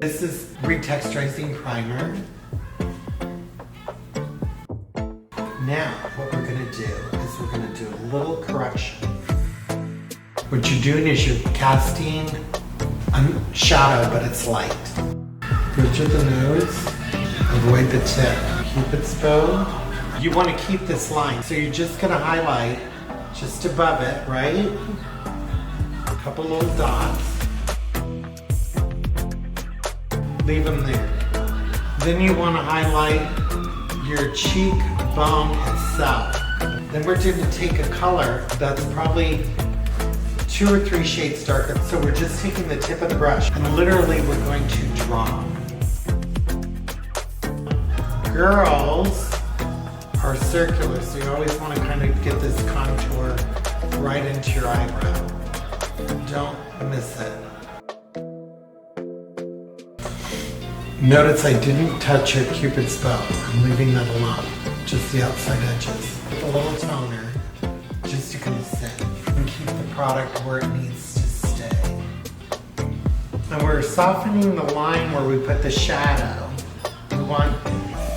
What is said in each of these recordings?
This is retexturizing primer. Now, what we're gonna do is we're gonna do a little correction. What you're doing is you're casting a shadow, but it's light. Bridge of the nose, avoid the tip. Cupid's bow. You wanna keep this line, so you're just gonna highlight just above it, right? A couple little dots. Leave them there. Then you wanna highlight your cheekbone itself. Then we're going to take a color that's probably 2 or 3 shades darker. So we're just taking the tip of the brush and literally we're going to draw. Girls are circular, so you always want to kind of get this contour right into your eyebrow. Don't miss it. Notice I didn't touch your Cupid's bow. I'm leaving that alone. Just the outside edges. With a little toner, just to kind of set and keep the product where it needs to stay. And we're softening the line where we put the shadow. We want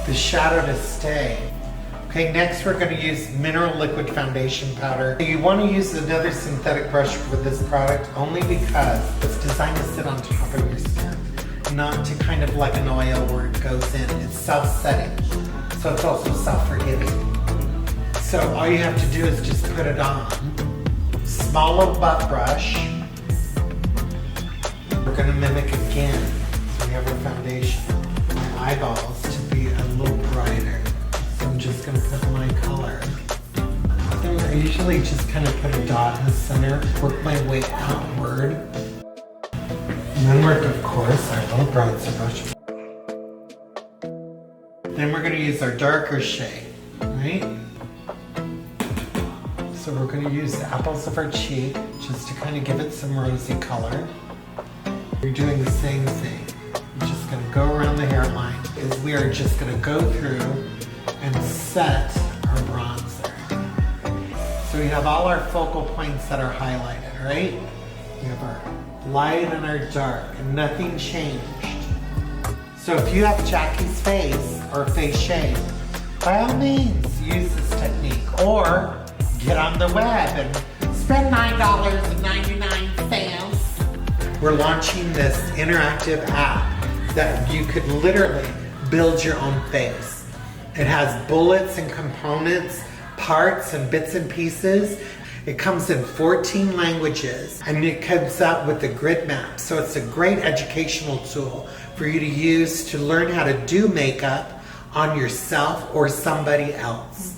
the shadow to stay. Okay, next we're going to use mineral liquid foundation powder. You want to use another synthetic brush for this product only because it's designed to sit on top of your skin. Not to kind of like an oil where it goes in. It's self-setting, so it's also self-forgiving. So all you have to do is just put it on. Small little butt brush. We're gonna mimic again. So we have our foundation. My eyeballs to be a little brighter. So I'm just gonna put my color. I usually just kind of put a dot in the center, work my way outward. And then we're, of course, our little bronzer brush. Then we're going to use our darker shade, right? So we're going to use the apples of our cheek just to kind of give it some rosy color. You're doing the same thing. We're just going to go around the hairline because we are just going to go through and set our bronzer. So we have all our focal points that are highlighted, right? We have our light and our dark, and nothing changed. So if you have Jackie's face or face shape, by all means use this technique, or get on the web and spend $9.99. We're launching this interactive app that you could literally build your own face. It has bullets and components, parts and bits and pieces. It comes in 14 languages and it comes out with a grid map. So it's a great educational tool for you to use to learn how to do makeup on yourself or somebody else.